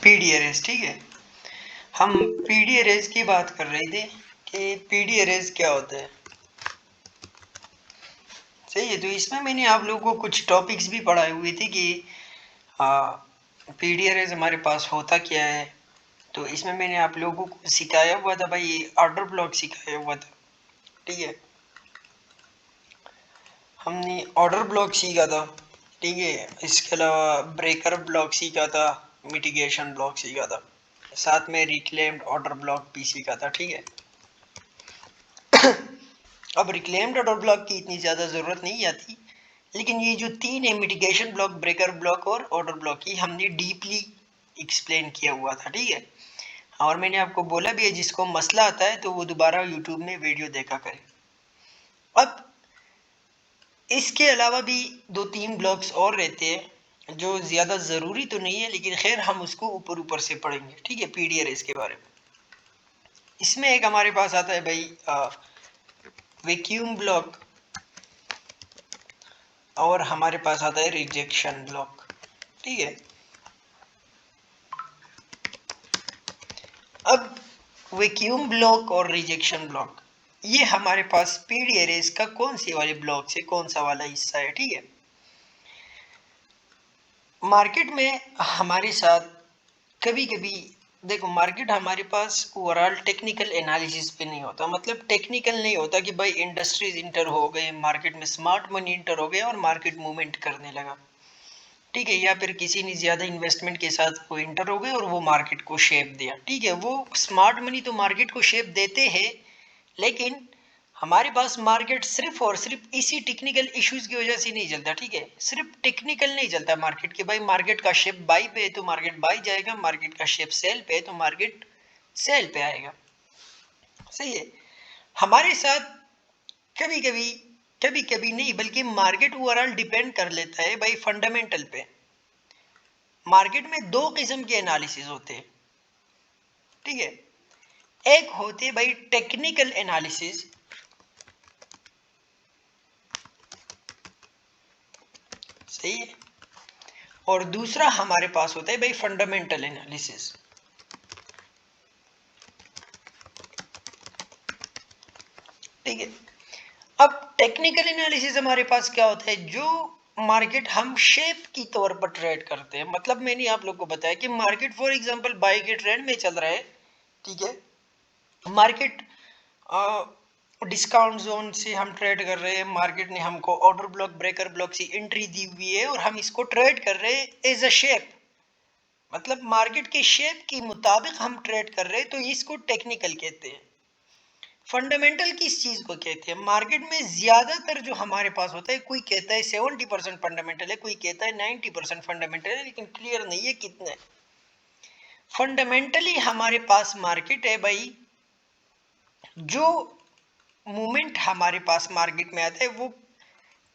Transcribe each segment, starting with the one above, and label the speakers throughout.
Speaker 1: PD arrays, ठीक है। हम पीडी अरेज की बात कर रहे थे कि पीडी अरेज क्या होता है। सही है, तो इसमें मैंने आप लोगों को कुछ टॉपिक्स भी पढ़ाए हुए थे कि पीडी अरेज हमारे पास होता क्या है। तो इसमें मैंने आप लोगों को सिखाया हुआ था भाई, ऑर्डर ब्लॉक सिखाया हुआ था, ठीक है। हमने ऑर्डर ब्लॉक सीखा था, ठीक है। इसके अलावा ब्रेकर ब्लॉक सीखा था, मिटिगेशन ब्लॉक सीखा था, साथ में रिक्लेम्ड ऑर्डर ब्लॉक भी सीखा था, ठीक है। अब रिक्लेम्ड ऑर्डर ब्लॉक की इतनी ज़्यादा ज़रूरत नहीं आती, लेकिन ये जो तीन है, मिटिगेशन ब्लॉक, ब्रेकर ब्लॉक और ऑर्डर ब्लॉक, की हमने डीपली एक्सप्लेन किया हुआ था, ठीक है। और मैंने आपको बोला भी है जिसको मसला आता है तो वो दोबारा यूट्यूब में वीडियो देखा करे। अब इसके अलावा भी दो तीन ब्लॉक्स और रहते हैं जो ज़्यादा ज़रूरी तो नहीं है, लेकिन खैर हम उसको ऊपर ऊपर से पढ़ेंगे, ठीक है, पीडी अरेज के बारे में। इसमें एक हमारे पास आता है भाई वैक्यूम ब्लॉक, और हमारे पास आता है रिजेक्शन ब्लॉक, ठीक है। अब वैक्यूम ब्लॉक और रिजेक्शन ब्लॉक, ये हमारे पास पीडी अरेज का कौन सी वाले ब्लॉक से कौन सा वाला हिस्सा है, ठीक है। मार्केट में हमारे साथ कभी कभी देखो, मार्केट हमारे पास ओवरऑल टेक्निकल एनालिसिस पे नहीं होता, मतलब टेक्निकल नहीं होता कि भाई इंडस्ट्रीज इंटर हो गए, मार्केट में स्मार्ट मनी इंटर हो गया और मार्केट मूवमेंट करने लगा, ठीक है। या फिर किसी ने ज़्यादा इन्वेस्टमेंट के साथ वो इंटर हो गए और वो मार्केट को शेप दिया, ठीक है। वो स्मार्ट मनी तो मार्केट को शेप देते हैं, लेकिन हमारे पास मार्केट सिर्फ और सिर्फ इसी टेक्निकल इश्यूज की वजह से नहीं चलता, ठीक है। सिर्फ टेक्निकल नहीं चलता मार्केट के, भाई मार्केट का शेप बाई पे है तो मार्केट बाई जाएगा, मार्केट का शेप सेल पे है तो मार्केट सेल पे आएगा, सही है। हमारे साथ कभी कभी, कभी कभी नहीं बल्कि मार्केट ओवरऑल डिपेंड कर लेता है भाई फंडामेंटल पे। मार्केट में दो किस्म के एनालिसिस होते हैं, ठीक है। एक होते भाई टेक्निकल एनालिसिस, सही है, और दूसरा हमारे पास होता है भाई फंडामेंटल एनालिसिस, ठीक है। अब टेक्निकल एनालिसिस हमारे पास क्या होता है, जो मार्केट हम शेप की तौर पर ट्रेड करते हैं। मतलब मैंने आप लोग को बताया कि मार्केट फॉर एग्जांपल बाय के ट्रेंड में चल रहा है, ठीक है। मार्केट डिस्काउंट जोन से हम ट्रेड कर रहे हैं, मार्केट ने हमको ऑर्डर ब्लॉक, ब्रेकर ब्लॉक से एंट्री दी हुई है और हम इसको ट्रेड कर रहे हैं एज अ शेप, मतलब मार्केट के शेप के मुताबिक हम ट्रेड कर रहे हैं, तो इसको टेक्निकल कहते हैं। फंडामेंटल किस चीज को कहते हैं, मार्केट में ज्यादातर जो हमारे पास होता है, कोई कहता है 70% फंडामेंटल है, कोई कहता है 90% फंडामेंटल है, लेकिन क्लियर नहीं है कितना है। फंडामेंटली हमारे पास मार्केट है भाई, जो मूवमेंट हमारे पास मार्केट में आता है वो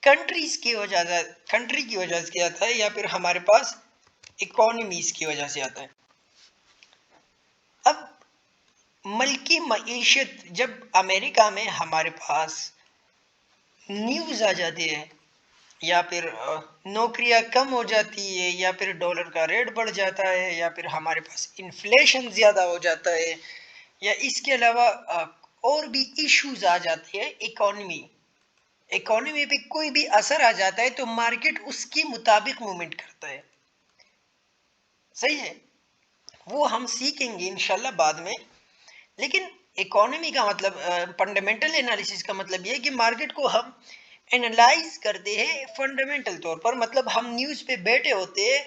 Speaker 1: कंट्रीज की वजह से, कंट्री की वजह से आता है, या फिर हमारे पास इकोनॉमीज की वजह से आता है। अब मल्की मईशत, जब अमेरिका में हमारे पास न्यूज़ आ जाती है, या फिर नौकरियां कम हो जाती है, या फिर डॉलर का रेट बढ़ जाता है, या फिर हमारे पास इन्फ्लेशन ज़्यादा हो जाता है, या इसके अलावा और भी इश्यूज आ जाते हैं इकोनॉमी, इकोनॉमी पे कोई भी असर आ जाता है तो मार्केट उसके मुताबिक मूवमेंट करता है, सही है। वो हम सीखेंगे इंशाल्लाह बाद में। लेकिन इकोनॉमी का मतलब, फंडामेंटल एनालिसिस का मतलब ये है कि मार्केट को हम एनालाइज करते हैं फंडामेंटल तौर पर, मतलब हम न्यूज़ पे बैठे होते हैं।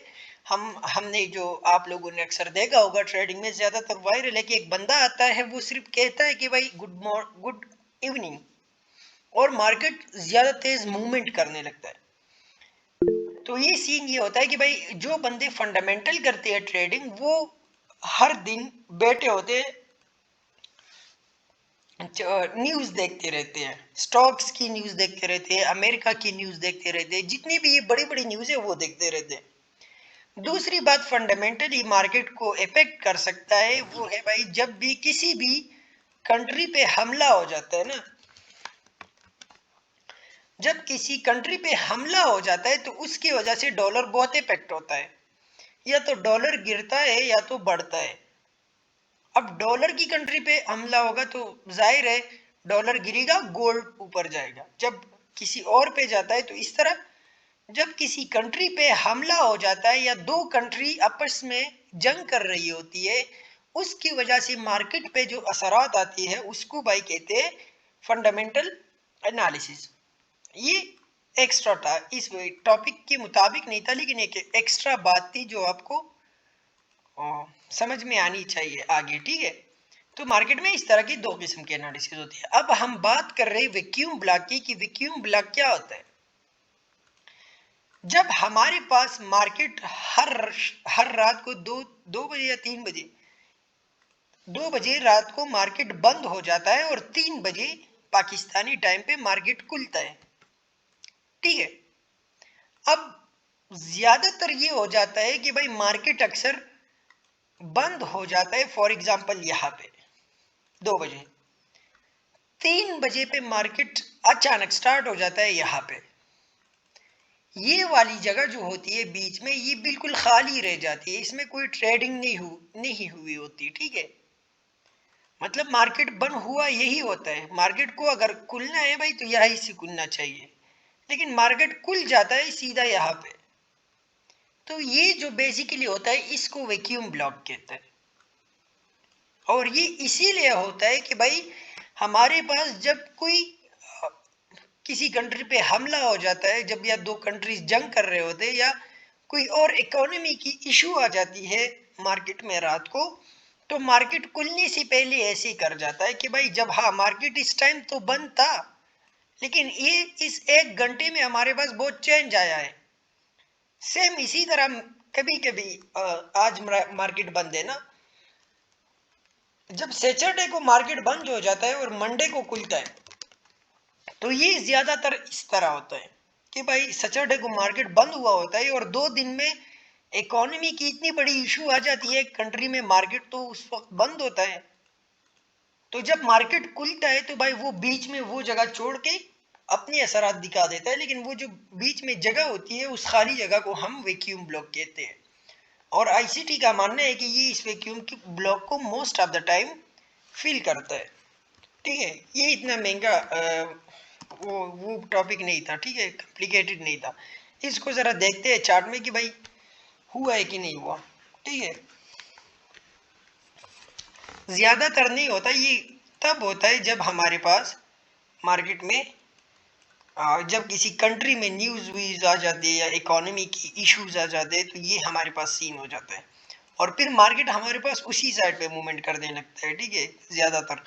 Speaker 1: हमने जो आप लोगों ने अक्सर देखा होगा ट्रेडिंग में ज़्यादातर वायरल है कि एक बंदा आता है, वो सिर्फ कहता है कि भाई गुड इवनिंग, और मार्केट ज़्यादा तेज मूवमेंट करने लगता है। तो ये सीन ये होता है कि भाई जो बंदे फंडामेंटल करते हैं ट्रेडिंग, वो हर दिन बैठे होते हैं, न्यूज़ देखते रहते हैं, स्टॉक्स की न्यूज़ देखते रहते हैं, अमेरिका की न्यूज़ देखते रहते हैं, जितनी भी ये बड़ी बड़ी न्यूज़ है वो देखते रहते हैं। दूसरी बात फंडामेंटली मार्केट को इफेक्ट कर सकता है, वो है भाई जब भी किसी भी कंट्री पे हमला हो जाता है ना, जब किसी कंट्री पे हमला हो जाता है तो उसकी वजह से डॉलर बहुत इफेक्ट होता है। या तो डॉलर गिरता है या तो बढ़ता है। अब डॉलर की कंट्री पे हमला होगा तो जाहिर है डॉलर गिरेगा, गोल्ड ऊपर जाएगा। जब किसी और पे जाता है तो इस तरह। जब किसी कंट्री पे हमला हो जाता है या दो कंट्री आपस में जंग कर रही होती है, उसकी वजह से मार्केट पे जो असरात आती है उसको भाई कहते हैं फंडामेंटल एनालिसिस। ये एक्स्ट्रा था, इस टॉपिक के मुताबिक नहीं था, लेकिन एक एक्स्ट्रा बात थी जो आपको समझ में आनी चाहिए आगे, ठीक है। तो मार्केट में इस तरह की दो किस्म की एनालिसिस होती है। अब हम बात कर रहे हैं वैक्यूम ब्लॉक की कि वैक्यूम ब्लॉक क्या होता है। जब हमारे पास मार्केट हर रात को दो बजे या 3 बजे, 2 बजे रात को मार्केट बंद हो जाता है और 3 बजे पाकिस्तानी टाइम पे मार्केट खुलता है, ठीक है। अब ज्यादातर ये हो जाता है कि भाई मार्केट अक्सर बंद हो जाता है। फॉर एग्जांपल यहाँ पे 2 बजे, 3 बजे पे मार्केट अचानक स्टार्ट हो जाता है। यहाँ पे ये वाली जगह जो होती है बीच में, ये बिल्कुल खाली रह जाती है, इसमें कोई ट्रेडिंग नहीं हुई होती, ठीक है। मतलब मार्केट बंद हुआ यही होता है। मार्केट को अगर खुलना है भाई तो यहीं से खुलना चाहिए, लेकिन मार्केट खुल जाता है सीधा यहाँ पे। तो ये जो बेसिकली होता है इसको वैक्यूम ब्लॉक कहते हैं। और ये इसीलिए होता है कि भाई हमारे पास जब कोई किसी कंट्री पे हमला हो जाता है, जब या दो कंट्रीज जंग कर रहे होते हैं या कोई और इकोनॉमी की इशू आ जाती है मार्केट में रात को, तो मार्केट खुलने से पहले ऐसे ही कर जाता है कि भाई जब हाँ मार्केट इस टाइम तो बंद था, लेकिन ये इस 1 घंटे में हमारे पास बहुत चेंज आया है। सेम इसी तरह कभी कभी आज मार्केट बंद है ना, जब सैटरडे को मार्केट बंद हो जाता है और मंडे को खुलता है, तो ये ज्यादातर इस तरह होता है कि भाई सैटरडे को मार्केट बंद हुआ होता है और 2 दिन में इकोनॉमी की इतनी बड़ी इशू आ जाती है कंट्री में, मार्केट तो उस वक्त बंद होता है। तो जब मार्केट खुलता है तो भाई वो बीच में वो जगह छोड़ के अपनी असरात दिखा देता है, लेकिन वो जो बीच में जगह होती है उस खाली जगह को हम वैक्यूम ब्लॉक कहते हैं। और आईसीटी का मानना है कि ये इस वैक्यूम की ब्लॉक को most of the time fill करता है, ठीक है। ये इतना महंगा वो टॉपिक नहीं था, ठीक है, कॉम्प्लिकेटेड नहीं था। इसको ज़रा देखते हैं चार्ट में कि भाई हुआ है कि नहीं हुआ, ठीक है। ज़्यादातर नहीं होता, ये तब होता है जब हमारे पास मार्केट में जब किसी कंट्री में न्यूज़ व्यूज़ आ जाती है या इकोनॉमी की इश्यूज आ जाते हैं, तो ये हमारे पास सीन हो जाता है और फिर मार्केट हमारे पास उसी साइड पे मूवमेंट करने लगता है, ठीक है। ज़्यादातर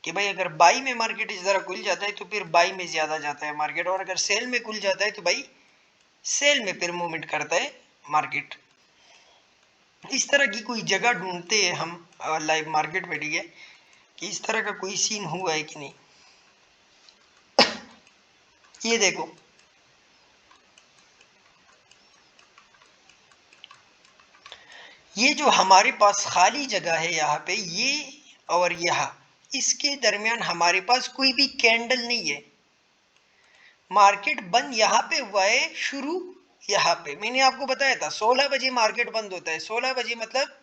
Speaker 1: कि भाई अगर बाई में मार्केट इस तरह खुल जाता है तो फिर बाई में ज़्यादा जाता है मार्केट, और अगर सेल में खुल जाता है तो भाई सेल में फिर मूवमेंट करता है मार्केट। इस तरह की कोई जगह ढूंढते हैं हम लाइव मार्केट में, ठीक है, कि इस तरह का कोई सीन हुआ है कि नहीं। ये देखो, ये जो हमारे पास खाली जगह है यहाँ पे, ये और यहाँ, इसके दरमियान हमारे पास कोई भी कैंडल नहीं है। मार्केट बंद यहाँ पे हुआ है, शुरू यहाँ पे मैंने आपको बताया था 16 बजे मार्केट बंद होता है। 16 बजे मतलब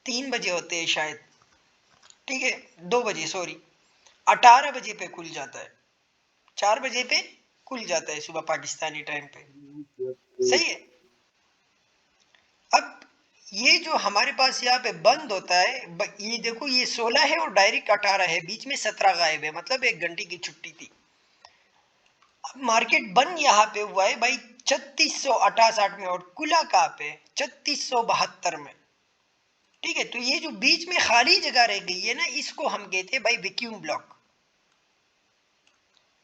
Speaker 1: 3 बजे होते हैं शायद, ठीक है, 2 बजे सॉरी, 18 बजे पे खुल जाता है, 4 बजे पे खुल जाता है सुबह पाकिस्तानी टाइम पे, सही है। अब ये जो हमारे पास यहाँ पे बंद होता है, ये देखो ये 16 है और डायरेक्ट 18 है, बीच में 17 गायब है, मतलब 1 घंटे की छुट्टी थी। अब मार्केट बंद यहाँ पे हुआ है भाई 3668 में और खुला कहाँ पे 3672 में, ठीक है। तो ये जो बीच में खाली जगह रह गई है ना, इसको हम कहते हैं भाई वैक्यूम ब्लॉक।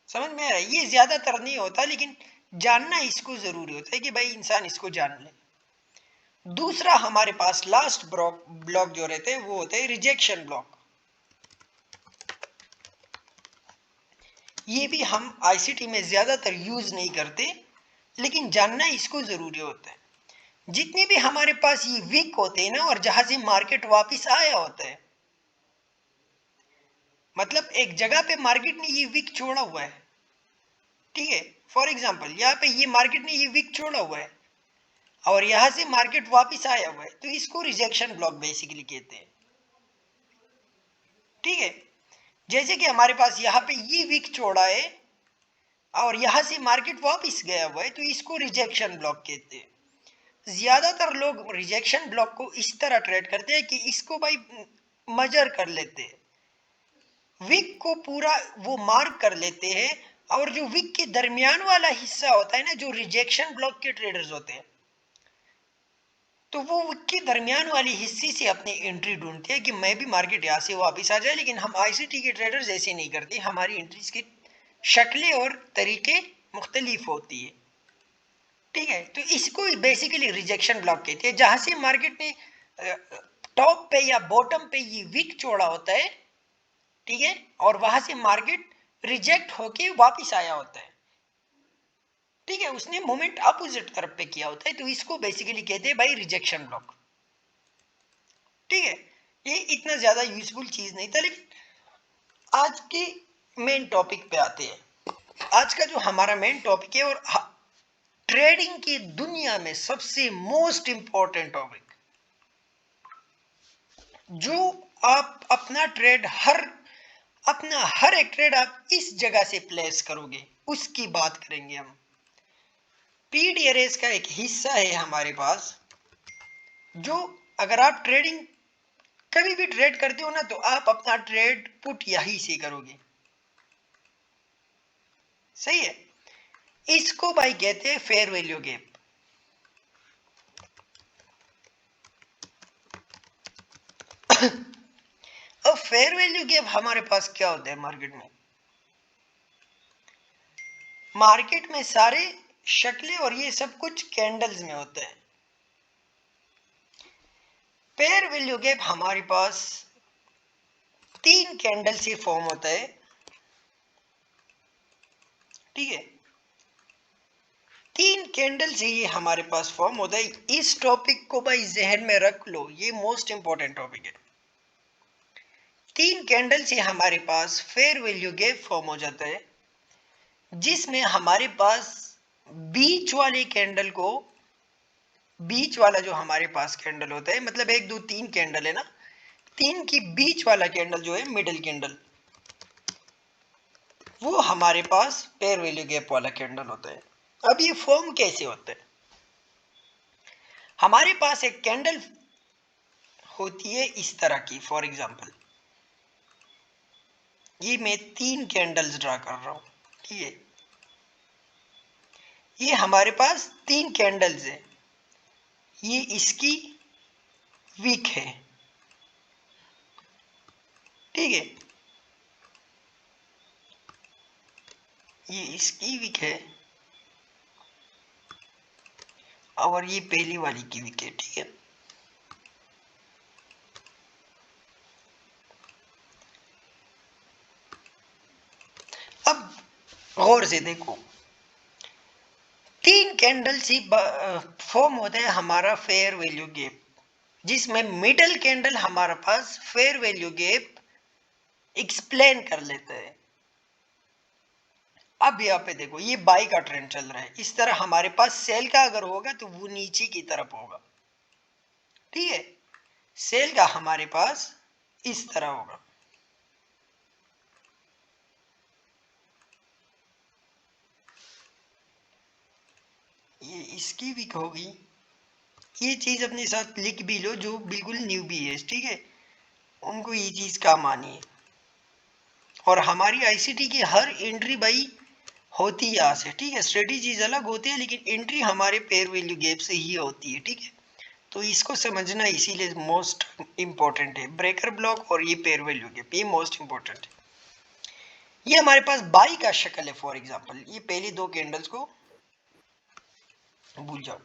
Speaker 1: समझ में आ रहा है? ये ज्यादातर नहीं होता, लेकिन जानना इसको जरूरी होता है कि भाई इंसान इसको जान ले। दूसरा हमारे पास लास्ट ब्लॉक जो रहते हैं वो होते हैं रिजेक्शन ब्लॉक। ये भी हम आईसीटी में ज्यादातर यूज नहीं करते, लेकिन जानना इसको जरूरी होता है। जितने भी हमारे पास ये वीक होते हैं ना, और जहां से मार्केट वापस आया होता है, मतलब एक जगह पे मार्केट ने ये वीक छोड़ा हुआ है, ठीक है। फॉर एग्जांपल यहाँ पे ये मार्केट ने ये वीक छोड़ा हुआ है, और यहां से मार्केट वापस आया हुआ है, तो इसको रिजेक्शन ब्लॉक बेसिकली कहते हैं। ठीक है, जैसे कि हमारे पास यहाँ पे ये वीक छोड़ा है और यहां से मार्केट वापस गया हुआ है, तो इसको रिजेक्शन ब्लॉक कहते हैं। ज्यादातर लोग रिजेक्शन ब्लॉक को इस तरह ट्रेड करते हैं कि इसको भाई मजर कर लेते हैं, विक को पूरा वो मार्क कर लेते हैं, और जो विक के दरमियान वाला हिस्सा होता है ना, जो रिजेक्शन ब्लॉक के ट्रेडर्स होते हैं, तो वो विक के दरमियान वाली हिस्से से अपनी एंट्री ढूंढते हैं कि मैं भी मार्केट यहाँ से वापस आ जाए। लेकिन हम आईसीटी के ट्रेडर्स ऐसे नहीं करते, हमारी एंट्रीज की शक्लें और तरीके मुख्तलिफ होती है। ठीक है, तो इसको बेसिकली रिजेक्शन ब्लॉक कहते हैं, जहां से मार्केट ने टॉप पे या बॉटम पे ये वीक छोड़ा होता है, ठीक है, और वहां से मार्केट रिजेक्ट होके वापस आया होता है। ठीक है, उसने मूवमेंट अपोजिट तरफ पे किया होता है, तो इसको बेसिकली कहते हैं भाई रिजेक्शन ब्लॉक। ठीक है, ये इतना ज्यादा यूजफुल चीज नहीं था, लेकिन आज के मेन टॉपिक पे आते हैं। आज का जो हमारा मेन टॉपिक है और ट्रेडिंग की दुनिया में सबसे मोस्ट इंपॉर्टेंट टॉपिक, जो आप अपना ट्रेड अपना हर एक ट्रेड आप इस जगह से प्लेस करोगे, उसकी बात करेंगे हम। पीडीआरएस का एक हिस्सा है हमारे पास, जो अगर आप ट्रेडिंग कभी भी ट्रेड करते हो ना, तो आप अपना ट्रेड पुट यहीं से करोगे। सही है, इसको भाई कहते हैं फेयर वैल्यू गैप। अब फेयर वैल्यू गैप हमारे पास क्या होता है मार्केट में? मार्केट में सारे शक्लें और ये सब कुछ कैंडल्स में होता है। फेयर वैल्यू गैप हमारे पास 3 कैंडल से फॉर्म होता है। ठीक है, 3 कैंडल से ये हमारे पास फॉर्म होता है। इस टॉपिक को भाई जहन में रख लो, ये मोस्ट इंपॉर्टेंट टॉपिक है। 3 कैंडल से हमारे पास फेयर वैल्यू गैप फॉर्म हो जाता है, जिसमें हमारे पास बीच वाले कैंडल को, बीच वाला जो हमारे पास कैंडल होता है, मतलब 1 2 3 कैंडल है ना, 3 की बीच वाला कैंडल जो है मिडिल कैंडल, वो हमारे पास फेयर वैल्यू गैप वाला कैंडल होता है। अब ये फॉर्म कैसे होता है? हमारे पास एक कैंडल होती है इस तरह की, फॉर एग्जांपल ये मैं 3 कैंडल्स ड्रा कर रहा हूं। ठीक है, ये हमारे पास 3 कैंडल्स है, ये इसकी वीक है। ठीक है, ये इसकी वीक है और ये पहली वाली की वीक है। ठीक है, अब गौर से देखो, 3 कैंडल से फॉर्म होता है हमारा फेयर वैल्यू गैप, जिसमें मिडल कैंडल हमारे पास फेयर वैल्यू गैप एक्सप्लेन कर लेता है। अब यहाँ पे देखो, ये बाई का ट्रेंड चल रहा है, इस तरह हमारे पास सेल का अगर होगा तो वो नीचे की तरफ होगा। ठीक है, सेल का हमारे पास इस तरह होगा। ये इसकी वीक होगी। ये चीज अपने साथ लिख भी लो, जो बिल्कुल न्यू भी है, ठीक है, उनको ये चीज काम आनी है। और हमारी आईसीटी की हर एंट्री भाई होती है यहाँ से। ठीक है, स्ट्रेटेजीज अलग होती है, लेकिन एंट्री हमारे पेयर वैल्यू गैप से ही होती है। ठीक है, तो इसको समझना इसीलिए मोस्ट इंपॉर्टेंट है। ब्रेकर ब्लॉक और ये पेयर वैल्यू गैप, ये मोस्ट इंपॉर्टेंट है। ये हमारे पास बाई का शक्ल है, फॉर एग्जांपल ये पहली 2 कैंडल्स को भूल जाओ।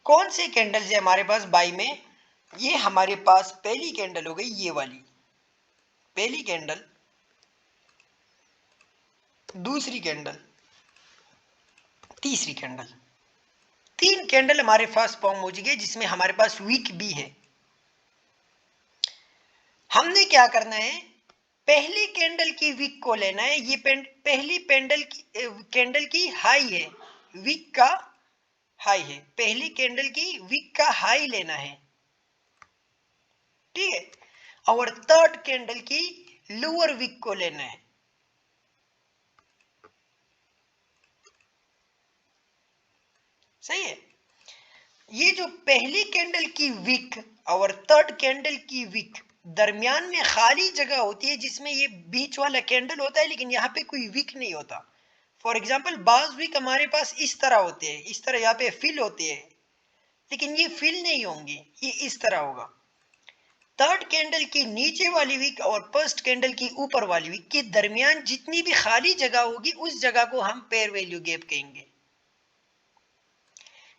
Speaker 1: कौन से कैंडल्स है हमारे पास बाई में? ये हमारे पास पहली कैंडल हो गई, ये वाली पहली कैंडल, दूसरी कैंडल, तीसरी कैंडल। 3 कैंडल हमारे पास फॉर्म हो चुकी है, जिसमें हमारे पास वीक भी है। हमने क्या करना है, पहली कैंडल की वीक को लेना है। ये पहली कैंडल की हाई है, वीक का हाई है, पहली कैंडल की विक का हाई लेना है, ठीक है, और थर्ड कैंडल की लोअर विक को लेना है। सही है। ये जो पहली कैंडल की विक और थर्ड कैंडल की विक दरमियान में खाली जगह होती है जिसमें ये बीच वाला कैंडल होता है लेकिन यहाँ पे कोई विक नहीं होता। फॉर एग्जाम्पल बाज विक हमारे पास इस तरह होते हैं, इस तरह यहाँ पे फिल होते हैं, लेकिन ये फिल नहीं होंगे, ये इस तरह होगा। थर्ड कैंडल की नीचे वाली विक और फर्स्ट कैंडल की ऊपर वाली विक के दरमियान जितनी भी खाली जगह होगी उस जगह को हम पेयर वैल्यू गैप कहेंगे।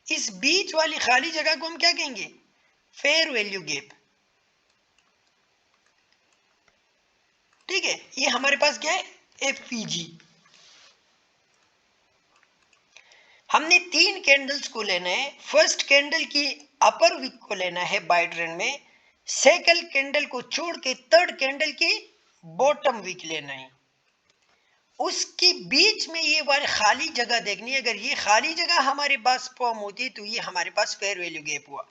Speaker 1: इस बीच वाली खाली जगह को हम क्या कहेंगे? Fair value gap. ठीक है, ये हमारे पास क्या है? एफपीजी। हमने तीन कैंडल्स को लेना है। फर्स्ट कैंडल की अपर विक को लेना है बाय ट्रेंड में, सेकंड कैंडल को छोड़ के थर्ड कैंडल की बॉटम विक लेना है। उसके बीच में ये वाली खाली जगह देखनी है। अगर ये खाली जगह हमारे पास फॉर्म होती है तो ये हमारे पास फेयर वैल्यू गैप हुआ।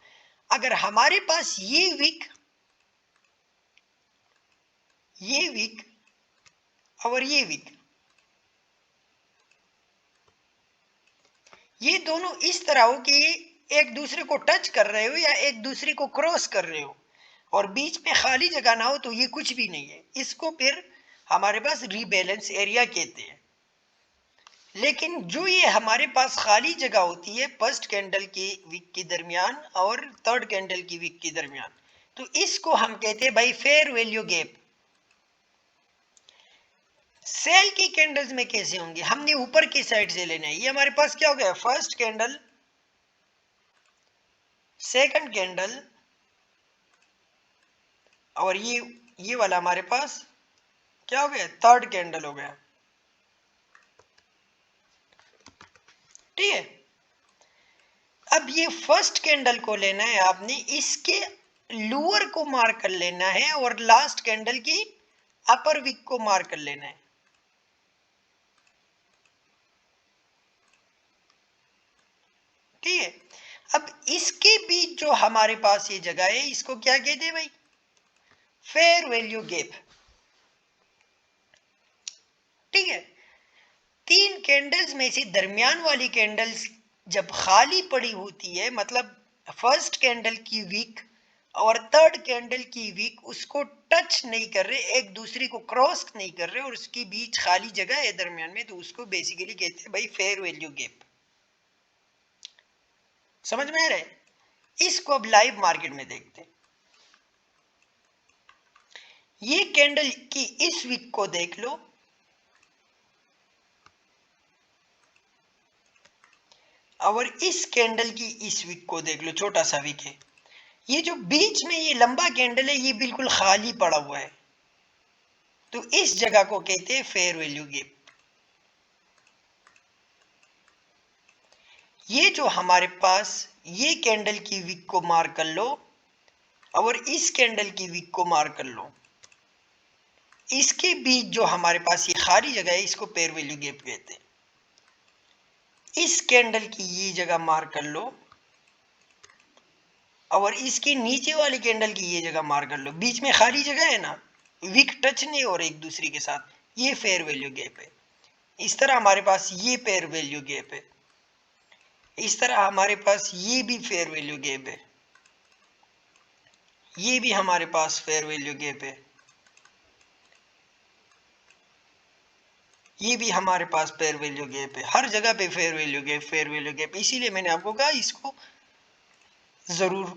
Speaker 1: अगर हमारे पास ये विक और ये विक, ये दोनों इस तरह हो कि एक दूसरे को टच कर रहे हो या एक दूसरे को क्रॉस कर रहे हो और बीच में खाली जगह ना हो तो ये कुछ भी नहीं है। इसको फिर हमारे पास रीबैलेंस एरिया कहते हैं। लेकिन जो ये हमारे पास खाली जगह होती है फर्स्ट कैंडल की विक के दरमियान और थर्ड कैंडल की विक के दरमियान, तो इसको हम कहते हैं भाई फेयर वैल्यू गैप। सेल की कैंडल्स में कैसे होंगे? हमने ऊपर की साइड से लेना है। ये हमारे पास क्या हो गया? फर्स्ट कैंडल, सेकंड कैंडल और ये वाला हमारे पास क्या हो गया? थर्ड कैंडल हो गया। ठीक है, अब ये फर्स्ट कैंडल को लेना है आपने, इसके लोअर को मार्क कर लेना है और लास्ट कैंडल की अपर विक को मार्क कर लेना है। ठीक है, अब इसके बीच जो हमारे पास ये जगह है इसको क्या कहते हैं भाई? Fair value gap. ठीक है, तीन कैंडल्स में से दरमियान वाली कैंडल्स जब खाली पड़ी होती है, मतलब फर्स्ट कैंडल की विक और थर्ड कैंडल की विक उसको टच नहीं कर रहे, एक दूसरे को क्रॉस नहीं कर रहे और उसके बीच खाली जगह है दरमियान में, तो उसको बेसिकली कहते हैं भाई फेयर वैल्यू गैप। समझ में आ रहा है? इसको अब लाइव मार्केट में देखते हैं। ये कैंडल की इस विक को देख लो और इस कैंडल की इस विक को देख लो, छोटा सा विक है। ये जो बीच में ये लंबा कैंडल है ये बिल्कुल खाली पड़ा हुआ है, तो इस जगह को कहते हैं फेयर वैल्यू गैप। ये जो हमारे पास ये कैंडल की विक को मार्क कर लो और इस कैंडल की विक को मार्क कर लो, इसके बीच जो हमारे पास ये खाली जगह है इसको फेयर वैल्यू गैप कहते हैं। इस कैंडल की ये जगह मार्क कर लो और इसके नीचे वाली कैंडल की ये जगह मार्क कर लो, बीच में खाली जगह है ना, विक टच नहीं हो रही एक दूसरे के साथ, ये फेयर वैल्यू गैप है। इस तरह हमारे पास ये फेयर वैल्यू गैप है, इस तरह हमारे पास ये भी फेयर वैल्यू गैप है, ये भी हमारे पास फेयर वैल्यू गैप है, ये भी हमारे पास फेयर वैल्यू गैप है। हर जगह पे fair value gap, fair value gap. इसीलिए मैंने आपको कहा इसको जरूर,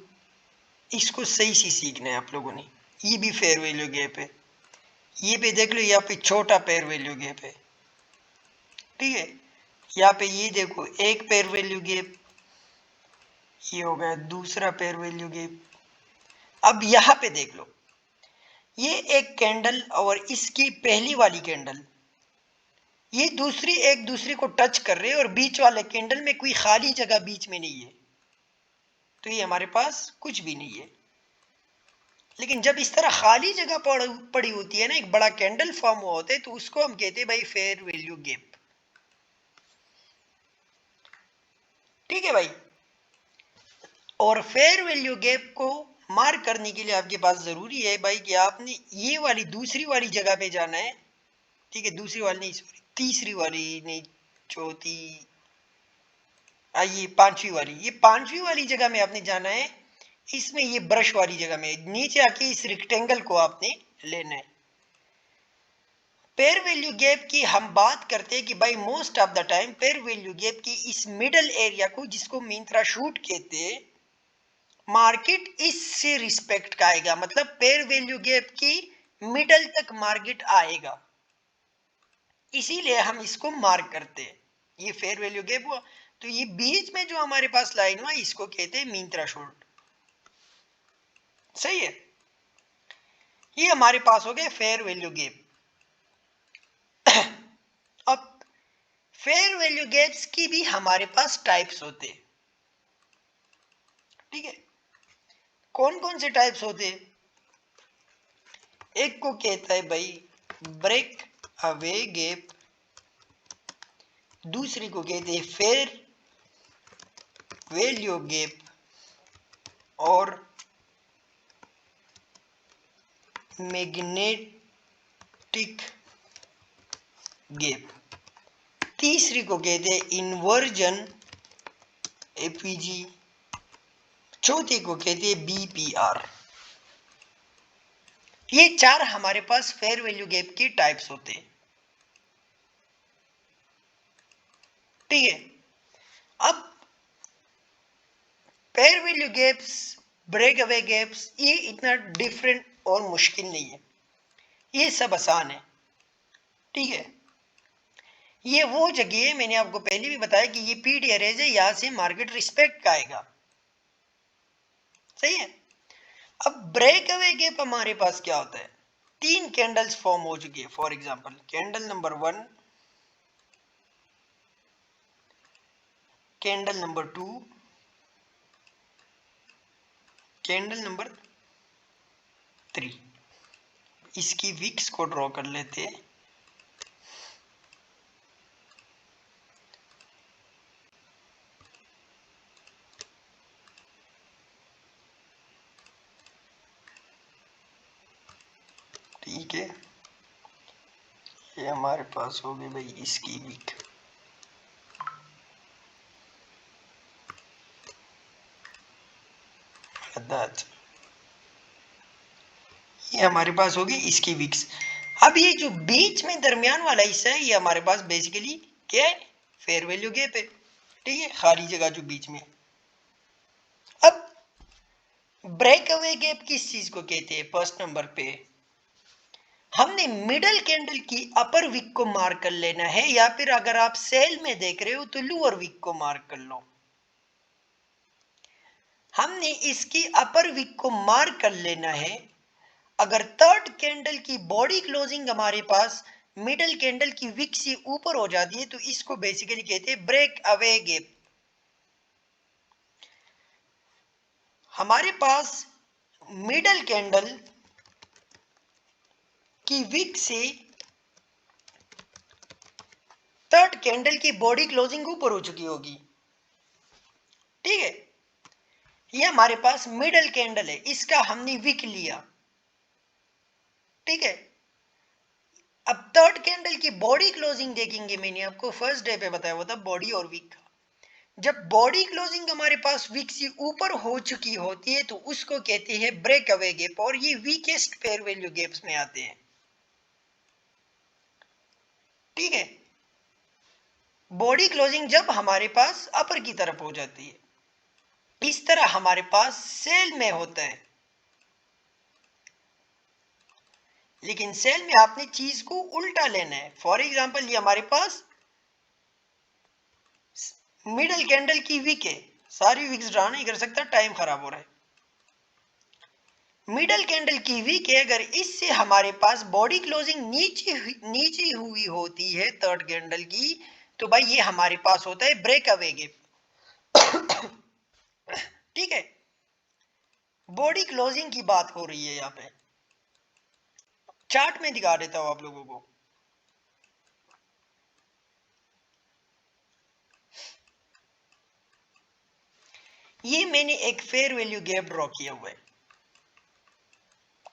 Speaker 1: इसको सही से सीखना है आप लोगों ने। ये भी फेयर वैल्यू गैप है, ये पे देख लो, यहाँ पे छोटा फेयर वैल्यू गैप है। ठीक है, यहाँ पे ये देखो एक पेयर वैल्यू गैप, ये हो गया दूसरा पेयर वैल्यू गैप। अब यहाँ पे देख लो, ये एक कैंडल और इसकी पहली वाली कैंडल, ये दूसरी एक दूसरे को टच कर रहे हैं और बीच वाले कैंडल में कोई खाली जगह बीच में नहीं है, तो ये हमारे पास कुछ भी नहीं है। लेकिन जब इस तरह खाली जगह पड़ी होती है ना, एक बड़ा कैंडल फॉर्म हुआ होता है, तो उसको हम कहते हैं भाई फेयर वैल्यू गैप। ठीक है भाई। और फेयर वैल्यू गैप को मार्क करने के लिए आपके पास जरूरी है भाई कि आपने ये वाली दूसरी वाली जगह पे जाना है। ठीक है, दूसरी वाली नहीं, सॉरी तीसरी वाली नहीं, चौथी, ये पांचवी वाली, ये पांचवी वाली जगह में आपने जाना है। इसमें ये ब्रश वाली जगह में नीचे आके इस रेक्टेंगल को आपने लेना है। पेयर वैल्यू गैप की हम बात करते हैं कि भाई most of the time pair value gap की इस मिडल एरिया को, जिसको मीन थ्रेशोल्ड कहते हैं, मार्केट इससे रिस्पेक्ट का आएगा, मतलब पेयर वैल्यू गैप की मिडल तक मार्केट आएगा, इसीलिए हम इसको मार्क करते हैं। ये फेयर वैल्यू गैप हुआ। तो ये बीच में जो हमारे पास लाइन हुआ इसको कहते हैं मीन थ्रेशोल्ड। सही है, ये हमारे पास हो गया फेयर वैल्यू गैप। अब फेयर वैल्यू गैप्स की भी हमारे पास टाइप्स होते हैं। ठीक है, कौन कौन से टाइप्स होते हैं? एक को कहता है भाई ब्रेक अवे गैप, दूसरी को कहते हैं फेयर वैल्यू गैप, और मैग्नेटिक गैप, तीसरी को कहते हैं इन्वर्जन एपीजी, चौथी को कहते हैं बीपीआर। ये चार हमारे पास फेयर वैल्यू गैप की टाइप्स होते हैं। ठीक है, अब fair value gaps, break away gaps, ये इतना डिफरेंट और मुश्किल नहीं है, ये सब आसान है। ठीक है, ये वो जगह है, मैंने आपको पहले भी बताया कि ये पीडी एरेज है, यहां से मार्केट रिस्पेक्ट का आएगा। सही है। अब ब्रेक अवे गैप हमारे पास क्या होता है? तीन कैंडल्स फॉर्म हो चुकी है। For example candle number 1, candle number 2, candle number 3। इसकी विक्स को ड्रॉ कर लेते हैं। ठीक है, ये हमारे पास हो गई भाई इसकी विक। ये हमारे पास होगी इसकी विक्स। अब ये जो बीच में दरमियान वाला हिस्सा है, ये हमारे पास बेसिकली क्या है? फेयर वैल्यू गैप है। ठीक है, खाली जगह जो बीच में। अब ब्रेक अवे गैप किस चीज को कहते हैं? फर्स्ट नंबर पे हमने मिडल कैंडल की अपर विक को मार्क कर लेना है, या फिर अगर आप सेल में देख रहे हो तो लोअर विक को मार्क कर लो। हमने इसकी अपर विक को मार्क कर लेना है। अगर थर्ड कैंडल की बॉडी क्लोजिंग हमारे पास मिडल कैंडल की विक से ऊपर हो जाती है तो इसको बेसिकली कहते हैं ब्रेक अवे गैप। हमारे पास मिडल कैंडल की विक से थर्ड कैंडल की बॉडी क्लोजिंग ऊपर हो चुकी होगी। ठीक है, ये हमारे पास मिडल कैंडल है, इसका हमने विक लिया। ठीक है, अब थर्ड कैंडल की बॉडी क्लोजिंग देखेंगे। मैंने आपको फर्स्ट डे पे बताया हुआ था बॉडी और विक का। जब बॉडी क्लोजिंग हमारे पास विक से ऊपर हो चुकी होती है तो उसको कहते हैं ब्रेक अवे गैप, और ये वीकेस्ट पेयर वैल्यू गैप्स में आते हैं। ठीक है, बॉडी क्लोजिंग जब हमारे पास अपर की तरफ हो जाती है, इस तरह हमारे पास सेल में होता है। लेकिन सेल में आपने चीज को उल्टा लेना है। फॉर एग्जांपल ये हमारे पास मिडल कैंडल की विक है, सारी विक्स ड्रा नहीं कर सकता, टाइम खराब हो रहा है। मिडल कैंडल की विक है, अगर इससे हमारे पास बॉडी क्लोजिंग नीचे हुई होती है थर्ड कैंडल की, तो भाई ये हमारे पास होता है ब्रेक अवे गैप। ठीक है, बॉडी क्लोजिंग की बात हो रही है यहाँ पे, चार्ट में दिखा देता हूं आप लोगों को। ये मैंने एक फेयर वैल्यू गैप ड्रॉ किया हुआ है,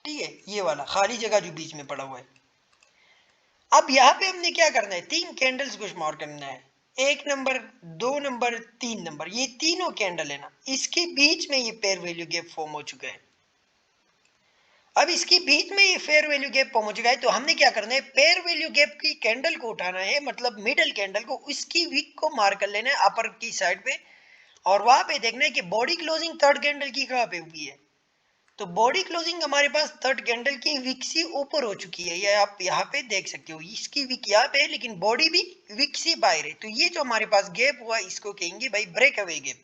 Speaker 1: ठीक है, ये वाला खाली जगह जो बीच में पड़ा हुआ है। अब यहाँ पे हमने क्या करना है, तीन कैंडल्स को शुमार करना है, 1 नंबर, 2 नंबर, 3 नंबर, ये तीनों कैंडल है ना, इसके बीच में ये पेयर वैल्यू गैप फॉर्म हो चुका है। अब इसके बीच में ये फेयर वैल्यू गैप पहुंच गया है, तो हमने क्या करना है, पेयर वैल्यू गैप की कैंडल को उठाना है, मतलब मिडल कैंडल को, उसकी वीक को मार्क कर लेना है अपर की साइड पे, और वहां पे देखना है कि बॉडी क्लोजिंग थर्ड कैंडल की कहां पे हुई है। तो बॉडी क्लोजिंग हमारे पास थर्ड कैंडल की विक से ऊपर हो चुकी है, ये आप यहाँ पे देख सकते हो, इसकी विक यहाँ पे है लेकिन बॉडी भी विक से बाहर है। तो ये जो हमारे पास गैप हुआ इसको कहेंगे भाई ब्रेक अवे गैप।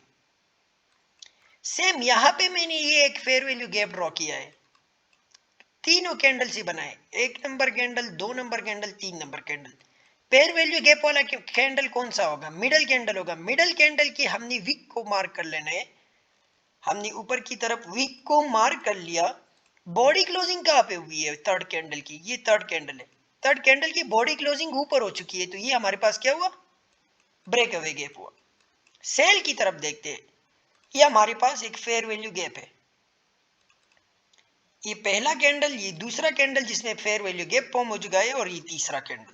Speaker 1: सेम यहाँ पे मैंने ये एक फेयर वैल्यू गैप ड्रॉ किया है, तीनों कैंडल से बनाए, 1 number candle, 2 number candle, 3 number candle. Pair value gap वाला कैंडल कौन सा होगा, मिडल कैंडल होगा। मिडल कैंडल की हमने विक को मार्क कर लेना है, हमने ऊपर की तरफ वीक को मार्क कर लिया। बॉडी क्लोजिंग कहां पे हुई है थर्ड कैंडल की, ये थर्ड कैंडल है, थर्ड कैंडल की बॉडी क्लोजिंग ऊपर हो चुकी है, तो ये हमारे पास क्या हुआ, ब्रेक अवे गैप हुआ। सेल की तरफ देखते हैं, ये हमारे पास एक फेयर वैल्यू गैप है, ये पहला कैंडल, ये दूसरा कैंडल जिसमें फेयर वैल्यू गैप फॉर्म हो चुका है, और ये तीसरा कैंडल।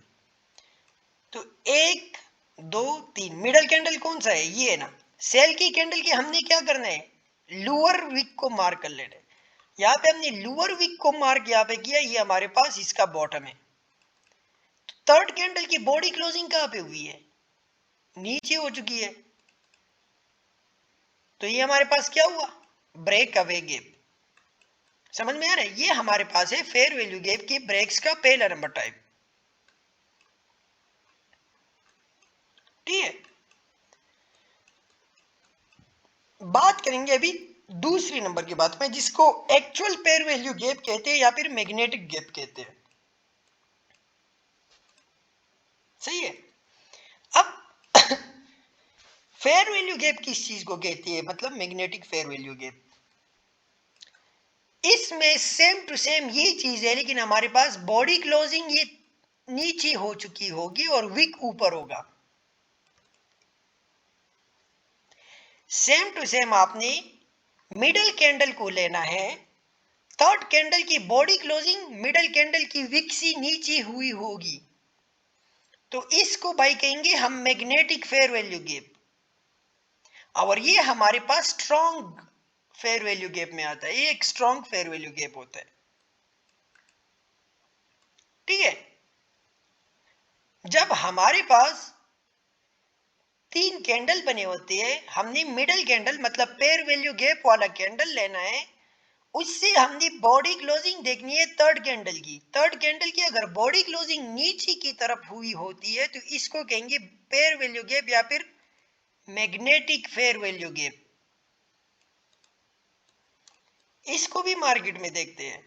Speaker 1: तो 1 2 3 मिडल कैंडल कौन सा है, ये है ना। सेल की कैंडल की हमने क्या करना है, लोअर विक को मार्क कर लेना है। यहाँ पे हमने लोअर विक को मार्क यहाँ पे किया, ये हमारे पास इसका बॉटम है। थर्ड कैंडल की बॉडी क्लोजिंग कहाँ पे हुई है, नीचे हो चुकी है, तो ये हमारे पास क्या हुआ, ब्रेक अवे गैप। समझ में आ रहा है, ये हमारे पास है फेयर वैल्यू गैप की ब्रेक्स का पहला नंबर टाइप, ठीक है। बात करेंगे अभी दूसरी नंबर की बात में, जिसको एक्चुअल पेयर वैल्यू गैप कहते हैं या फिर मैग्नेटिक गैप कहते हैं, सही है। अब फेयर वैल्यू गैप किस चीज को कहती है, मतलब मैग्नेटिक फेयर वैल्यू गैप, इसमें सेम टू सेम ये चीज है, लेकिन हमारे पास बॉडी क्लोजिंग ये नीचे हो चुकी होगी और विक ऊपर होगा। सेम टू सेम आपने मिडल कैंडल को लेना है, थर्ड कैंडल की बॉडी क्लोजिंग मिडल कैंडल की विक से नीचे हुई होगी, तो इसको भाई कहेंगे हम मैग्नेटिक फेयर वैल्यू गैप, और ये हमारे पास स्ट्रॉन्ग फेयर वैल्यू गैप में आता है, ये एक स्ट्रॉन्ग फेयर वैल्यू गैप होता है, ठीक है। जब हमारे पास तीन कैंडल बने होते हैं, हमने मिडल कैंडल मतलब पेयर वैल्यू गैप वाला कैंडल लेना है, उससे हमने बॉडी क्लोजिंग देखनी है थर्ड कैंडल की। थर्ड कैंडल की अगर बॉडी क्लोजिंग नीचे की तरफ हुई होती है, तो इसको कहेंगे पेयर वैल्यू गैप या फिर मैग्नेटिक फेयर वैल्यू गैप। इसको भी मार्केट में देखते हैं।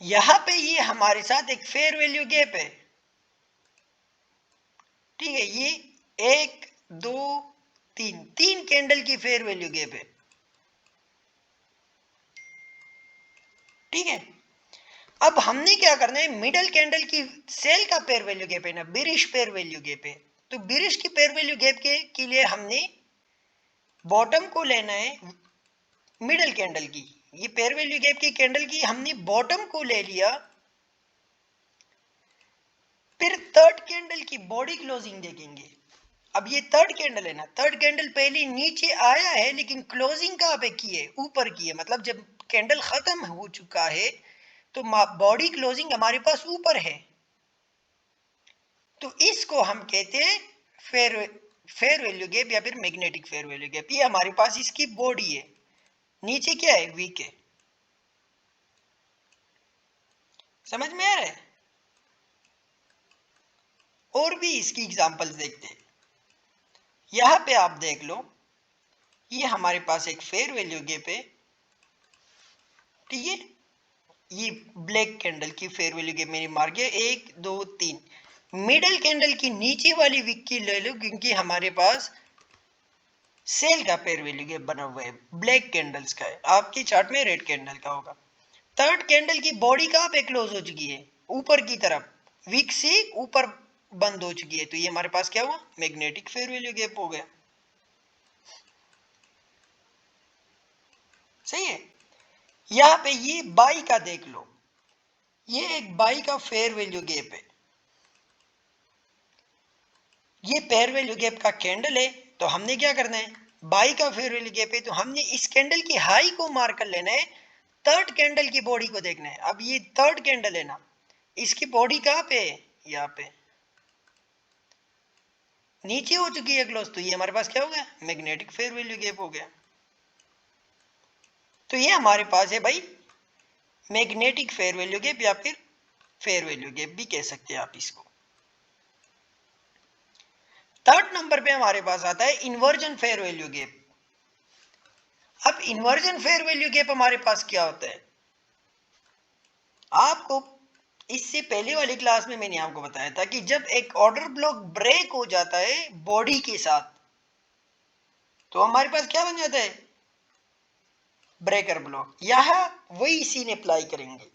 Speaker 1: यहां पे ये हमारे साथ एक फेयर वैल्यू गैप है, ठीक है, ये 1 2 3 तीन कैंडल की फेयर वैल्यू गैप है, ठीक है। अब हमने क्या करना है, मिडल कैंडल की सेल का पेयर वैल्यू गैप है ना, बिरिश पेयर वैल्यू गैप है, तो बिरिश की पेयर वैल्यू गैप के लिए हमने बॉटम को लेना है मिडल कैंडल की, ये पेयर वैल्यू गैप की कैंडल की हमने बॉटम को ले लिया, फिर थर्ड कैंडल की बॉडी क्लोजिंग देखेंगे। अब ये थर्ड कैंडल है ना, थर्ड कैंडल पहले नीचे आया है लेकिन क्लोजिंग कहां पे की है, ऊपर की है, मतलब जब कैंडल खत्म हो चुका है तो बॉडी क्लोजिंग हमारे पास ऊपर है, तो इसको हम कहते हैं फेयर फेयर वैल्यू गैप या फिर मैग्नेटिक फेयर वैल्यू गैप। ये हमारे पास इसकी बॉडी है, नीचे क्या है, वीक है। समझ में आ रहा है, और भी इसकी एग्जांपल्स देखते हैं। यहां पे आप देख लो, ये हमारे पास एक फेयर वैल्यू गैप है, ठीक है, ये ब्लैक कैंडल की फेयर वैल्यू गैप मैंने मार गया 1 2 3। मिडल कैंडल की नीचे वाली विक की ले लो, क्योंकि हमारे पास सेल का पेयर वैल्यू गैप बना हुआ है, ब्लैक कैंडल्स का है, आपके चार्ट में रेड कैंडल का होगा। थर्ड कैंडल की बॉडी कहां पे क्लोज हो चुकी है, ऊपर की तरफ, वीक से ऊपर बंद हो चुकी है, तो ये हमारे पास क्या हुआ, मैग्नेटिक फेयर वैल्यू गैप हो गया। सही है। यहां पे ये बाई का देख लो, ये एक बाई का फेयर वैल्यू गैप है, ये फेयर वैल्यू गैप का कैंडल है। तो हमने क्या करना है, बाई का फेयर वैल्यू गैप है तो हमने इस कैंडल की हाई को मार्क कर लेना है, थर्ड कैंडल की बॉडी को देखना है। अब ये थर्ड कैंडल है ना, इसकी बॉडी कहां पे है, यहाँ पे नीचे हो चुकी है क्लोज, तो ये हमारे पास क्या हो गया, मैग्नेटिक फेयर वैल्यू गैप हो गया। तो ये हमारे पास है भाई मैग्नेटिक फेयर वैल्यू गैप, या फिर फेयर वैल्यू गैप भी कह सकते हैं आप इसको। थर्ड नंबर पे हमारे पास आता है इन्वर्जन फेयर वैल्यू गैप। अब इन्वर्जन फेयर वैल्यू गैप हमारे पास क्या होता है, आपको इससे पहले वाली क्लास में मैंने आपको बताया था कि जब एक ऑर्डर ब्लॉक ब्रेक हो जाता है बॉडी के साथ, तो हमारे पास क्या बन जाता है, ब्रेकर ब्लॉक। यहां वही सीन अप्लाई करेंगे।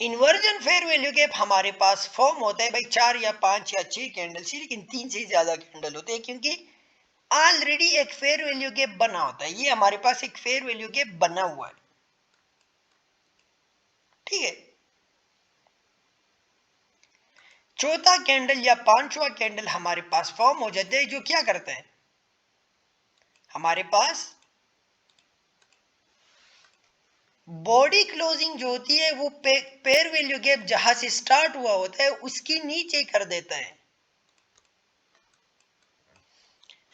Speaker 1: इन्वर्जन फेयर वैल्यू गैप हमारे पास फॉर्म होता है भाई 4 या 5 या 6 कैंडल से, लेकिन 3 से ज्यादा कैंडल होते हैं, क्योंकि ऑलरेडी एक फेयर वैल्यू गैप बना होता है। ये हमारे पास एक फेयर वैल्यू गैप बना हुआ है, ठीक है। चौथा कैंडल या पांचवा कैंडल हमारे पास फॉर्म हो जाते हैं, जो क्या करता है, हमारे पास बॉडी क्लोजिंग जो होती है वो पेयर वैल्यू गैप जहां से स्टार्ट हुआ होता है उसकी नीचे कर देता है।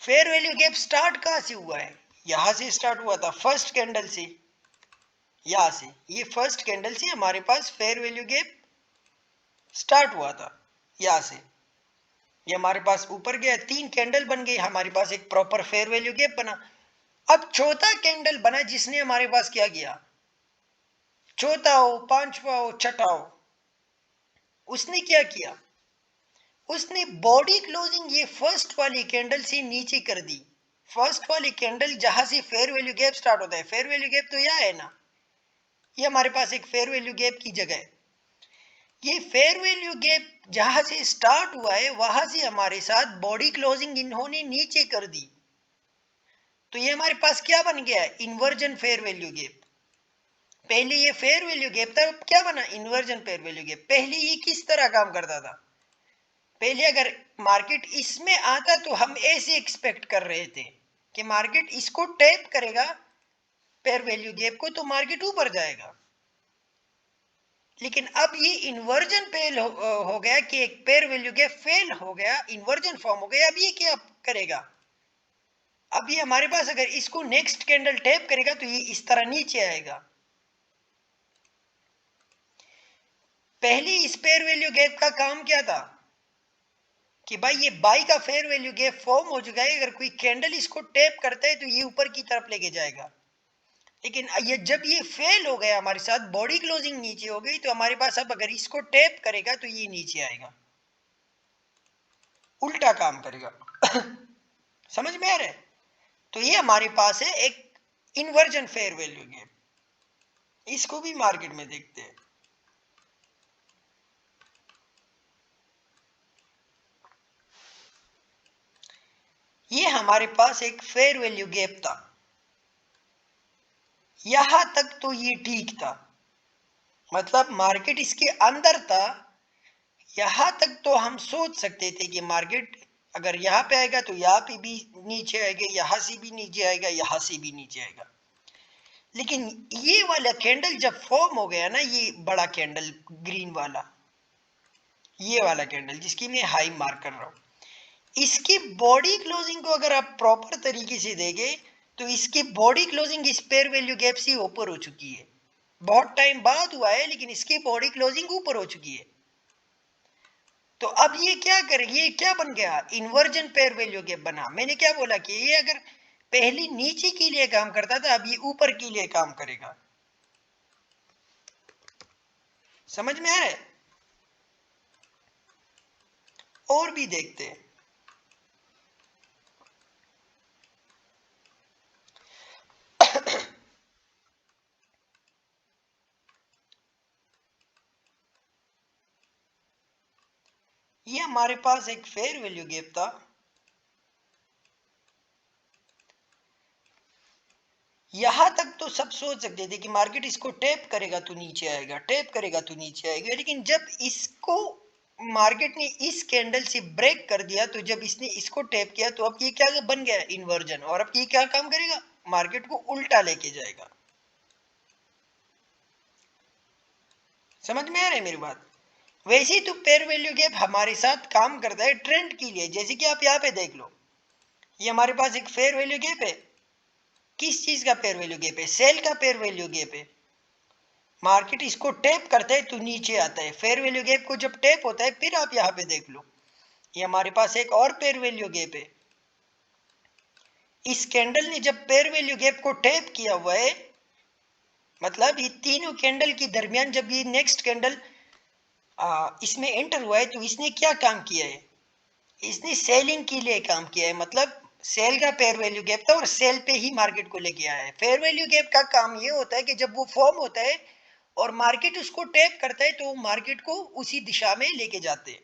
Speaker 1: फेयर वैल्यू गैप स्टार्ट कहां से हुआ है, यहां से स्टार्ट हुआ था, फर्स्ट कैंडल से, यहां से, ये फर्स्ट कैंडल से हमारे पास फेयर वैल्यू गैप स्टार्ट हुआ था, यहां से ये हमारे पास ऊपर गया, 3 कैंडल बन गई, हमारे पास एक प्रॉपर फेयर वैल्यू गैप बना। अब चौथा कैंडल बना जिसने हमारे पास क्या किया, चौथा हो, पांचवा हो, छठा हो, उसने क्या किया, उसने बॉडी क्लोजिंग ये फर्स्ट वाली कैंडल से नीचे कर दी। फर्स्ट वाली कैंडल जहां से फेयर वैल्यू गैप स्टार्ट होता है, फेयर वैल्यू गैप तो यह है ना, ये हमारे पास एक फेयर वैल्यू गैप की जगह है। ये फेयर वैल्यू गैप जहां से स्टार्ट हुआ है वहां से हमारे साथ बॉडी क्लोजिंग इन्होंने नीचे कर दी, तो ये हमारे पास क्या बन गया है, इन्वर्जन फेयर वैल्यू गैप। पहले ये फेयर वैल्यू गैप था, अब क्या बना, इन्वर्जन फेयर वैल्यू गैप। पहले ये किस तरह काम करता था, पहले अगर मार्केट इसमें आता तो हम ऐसे एक्सपेक्ट कर रहे थे कि मार्केट इसको टैप करेगा पेयर वैल्यू गैप को, तो मार्केट ऊपर जाएगा। लेकिन अब ये इन्वर्जन फेल हो गया कि एक पेयर वैल्यू गैप फेल हो गया, इन्वर्जन फॉर्म हो गया। अब ये क्या करेगा, अब ये हमारे पास अगर इसको नेक्स्ट कैंडल टैप करेगा तो ये इस तरह नीचे आएगा। पहले इस पेयर वैल्यू गैप का काम क्या था कि भाई ये बाई का फेयर वैल्यू गैप फॉर्म हो चुका है, अगर कोई कैंडल इसको टैप करता है तो ये ऊपर की तरफ लेके जाएगा। लेकिन ये जब ये फेल हो गया हमारे साथ, बॉडी क्लोजिंग नीचे हो गई, तो हमारे पास अब अगर इसको टैप करेगा तो ये नीचे आएगा, उल्टा काम करेगा। समझ में आ रहा है। तो ये हमारे पास है एक इन्वर्जन फेयर वैल्यू गैप, इसको भी मार्केट में देखते हैं। ये हमारे पास एक फेयर वैल्यू गैप था, यहां तक तो ये ठीक था, मतलब मार्केट इसके अंदर था। यहां तक तो हम सोच सकते थे कि मार्केट अगर यहाँ पे आएगा तो यहाँ पे भी नीचे आएगा, यहां से भी नीचे आएगा, यहां से भी नीचे आएगा। लेकिन ये वाला कैंडल जब फॉर्म हो गया ना, ये बड़ा कैंडल ग्रीन वाला, ये वाला कैंडल जिसकी मैं हाई मार्क कर रहा हूं, इसकी बॉडी क्लोजिंग को अगर आप प्रॉपर तरीके से देखें तो इसकी बॉडी क्लोजिंग इस पेयर वैल्यू गैप से ऊपर हो चुकी है। बहुत टाइम बाद हुआ है लेकिन इसकी बॉडी क्लोजिंग ऊपर हो चुकी है। तो अब ये क्या करेगी, ये क्या बन गया, इन्वर्जन पेयर वैल्यू गैप बना। मैंने क्या बोला कि ये अगर पहले नीचे के लिए काम करता था, अब ये ऊपर के लिए काम करेगा। समझ में आ रहा है। और भी देखते हैं। ये हमारे पास एक फेयर वैल्यू गैप था। यहां तक तो सब सोच सकते थे कि मार्केट इसको टैप करेगा तो नीचे आएगा, टैप करेगा तो नीचे आएगा, लेकिन जब इसको मार्केट ने इस कैंडल से ब्रेक कर दिया, तो जब इसने इसको टैप किया तो अब ये क्या बन गया, इन्वर्जन। और अब ये क्या काम करेगा, मार्केट को उल्टा लेके जाएगा। समझ में आ रहा है मेरी बात। वैसे ही तो पेयर वैल्यू गैप हमारे साथ काम करता है ट्रेंड के लिए। जैसे कि आप यहाँ पे देख लो, ये हमारे पास एक फेयर वैल्यू गैप है। किस चीज का पेयर वैल्यू गैप है, सेल का पेयर वैल्यू गैप है। मार्केट इसको टैप करता है तो नीचे आता है। फेयर वैल्यू गैप को जब टैप होता है, फिर आप यहाँ पे देख लो, ये हमारे पास एक और पेयर वैल्यू गैप है। इस कैंडल ने जब पेयर वैल्यू गैप को टैप किया हुआ है, मतलब ये तीनों कैंडल के दरमियान जब ये नेक्स्ट कैंडल इसमें एंटर हुआ है, तो इसने क्या काम किया है, इसने सेलिंग के लिए काम किया है। मतलब सेल का पेयर वैल्यू गैप था और सेल पे ही मार्केट को लेके आया है। फेयर वैल्यू गैप का काम ये होता है कि जब वो फॉर्म होता है और मार्केट उसको टैप करता है, तो मार्केट को उसी दिशा में लेके जाते हैं।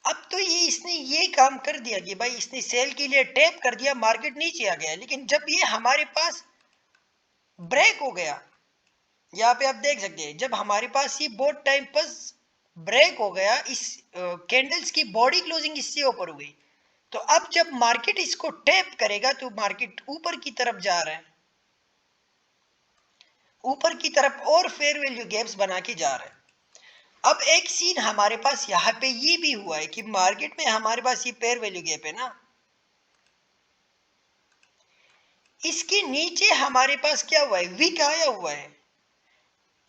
Speaker 1: अब तो ये इसने ये काम कर दिया कि भाई इसने सेल के लिए टैप कर दिया, मार्केट नीचे आ गया। लेकिन जब ये हमारे पास ब्रेक हो गया, यहाँ पे आप देख सकते हैं, जब हमारे पास ये बहुत टाइम पर ब्रेक हो गया, इस कैंडल्स की बॉडी क्लोजिंग इससे ऊपर हो गई, तो अब जब मार्केट इसको टैप करेगा तो मार्केट ऊपर की तरफ जा रहा है, ऊपर की तरफ और फेयर वैल्यू गैप्स बना के जा रहा है। अब एक सीन हमारे पास यहाँ पे ये भी हुआ है कि मार्केट में हमारे पास ये पेयर वैल्यू गैप है ना, इसके नीचे हमारे पास क्या हुआ है, वीक आया हुआ है,